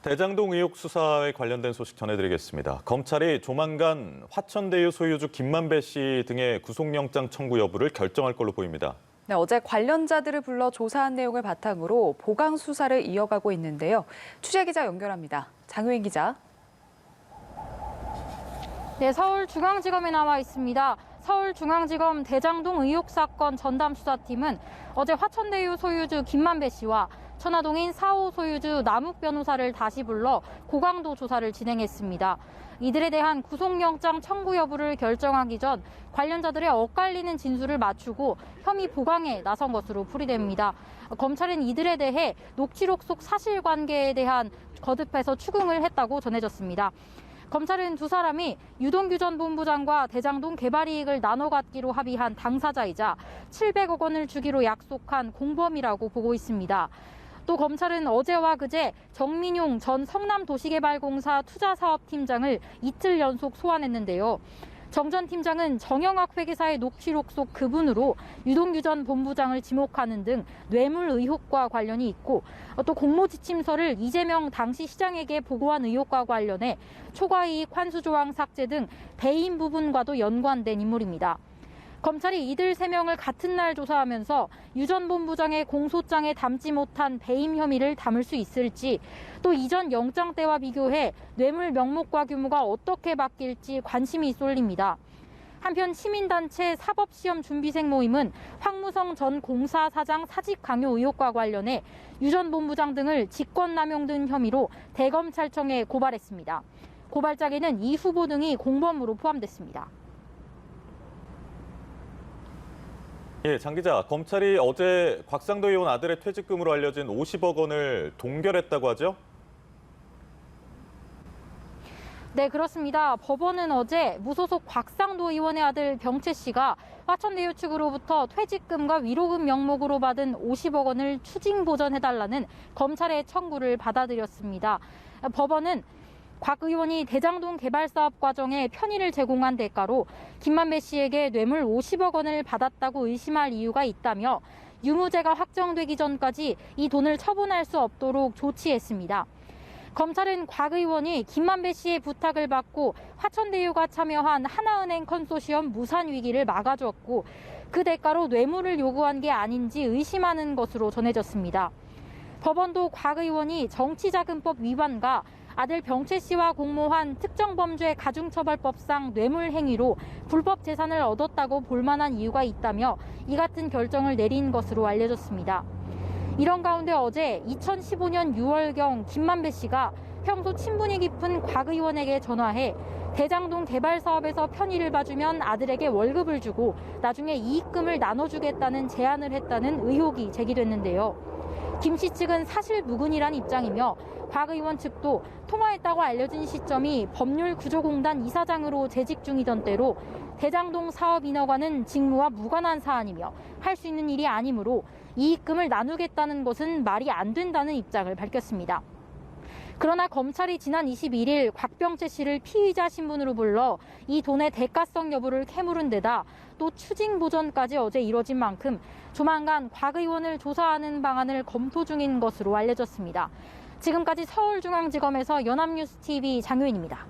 대장동 의혹 수사에 관련된 소식 전해드리겠습니다. 검찰이 조만간 화천대유 소유주 김만배 씨 등의 구속영장 청구 여부를 결정할 걸로 보입니다. 네, 어제 관련자들을 불러 조사한 내용을 바탕으로 보강 수사를 이어가고 있는데요. 취재기자 연결합니다. 장효인 기자. 네, 서울중앙지검에 나와 있습니다. 서울중앙지검 대장동 의혹 사건 전담수사팀은 어제 화천대유 소유주 김만배 씨와 천화동인 4호 소유주 남욱 변호사를 다시 불러 고강도 조사를 진행했습니다. 이들에 대한 구속영장 청구 여부를 결정하기 전 관련자들의 엇갈리는 진술을 맞추고 혐의 보강에 나선 것으로 풀이됩니다. 검찰은 이들에 대해 녹취록 속 사실관계에 대한 거듭해서 추궁을 했다고 전해졌습니다. 검찰은 두 사람이 유동규 전 본부장과 대장동 개발 이익을 나눠 갖기로 합의한 당사자이자 700억 원을 주기로 약속한 공범이라고 보고 있습니다. 또 검찰은 어제와 그제 정민용 전 성남도시개발공사 투자사업팀장을 이틀 연속 소환했는데요. 정 전 팀장은 정영학 회계사의 녹취록 속 그분으로 유동규 전 본부장을 지목하는 등 뇌물 의혹과 관련이 있고 또 공모지침서를 이재명 당시 시장에게 보고한 의혹과 관련해 초과이익 환수 조항 삭제 등 배임 부분과도 연관된 인물입니다. 검찰이 이들 3명을 같은 날 조사하면서 유 전 본부장의 공소장에 담지 못한 배임 혐의를 담을 수 있을지, 또 이전 영장 때와 비교해 뇌물 명목과 규모가 어떻게 바뀔지 관심이 쏠립니다. 한편 시민단체 사법시험준비생 모임은 황무성 전 공사 사장 사직 강요 의혹과 관련해 유 전 본부장 등을 직권남용 등 혐의로 대검찰청에 고발했습니다. 고발장에는 이 후보 등이 공범으로 포함됐습니다. 예, 장 기자, 검찰이 어제 곽상도 의원 아들의 퇴직금으로 알려진 50억 원을 동결했다고 하죠? 네, 그렇습니다. 법원은 어제 무소속 곽상도 의원의 아들 병채 씨가 화천대유 측으로부터 퇴직금과 위로금 명목으로 받은 50억 원을 추징 보전해달라는 검찰의 청구를 받아들였습니다. 법원은 곽 의원이 대장동 개발 사업 과정에 편의를 제공한 대가로 김만배 씨에게 뇌물 50억 원을 받았다고 의심할 이유가 있다며 유무죄가 확정되기 전까지 이 돈을 처분할 수 없도록 조치했습니다. 검찰은 곽 의원이 김만배 씨의 부탁을 받고 화천대유가 참여한 하나은행 컨소시엄 무산 위기를 막아줬고 그 대가로 뇌물을 요구한 게 아닌지 의심하는 것으로 전해졌습니다. 법원도 곽 의원이 정치자금법 위반과 아들 병채 씨와 공모한 특정범죄 가중처벌법상 뇌물 행위로 불법 재산을 얻었다고 볼 만한 이유가 있다며 이 같은 결정을 내린 것으로 알려졌습니다. 이런 가운데 어제 2015년 6월경 김만배 씨가 평소 친분이 깊은 곽 의원에게 전화해 대장동 개발 사업에서 편의를 봐주면 아들에게 월급을 주고 나중에 이익금을 나눠주겠다는 제안을 했다는 의혹이 제기됐는데요. 김 씨 측은 사실 무근이란 입장이며 곽 의원 측도 통화했다고 알려진 시점이 법률구조공단 이사장으로 재직 중이던 때로 대장동 사업 인허가는 직무와 무관한 사안이며 할 수 있는 일이 아니므로 이익금을 나누겠다는 것은 말이 안 된다는 입장을 밝혔습니다. 그러나 검찰이 지난 21일 곽병채 씨를 피의자 신분으로 불러 이 돈의 대가성 여부를 캐물은 데다 또 추징 보전까지 어제 이뤄진 만큼 조만간 곽 의원을 조사하는 방안을 검토 중인 것으로 알려졌습니다. 지금까지 서울중앙지검에서 연합뉴스TV 장효인입니다.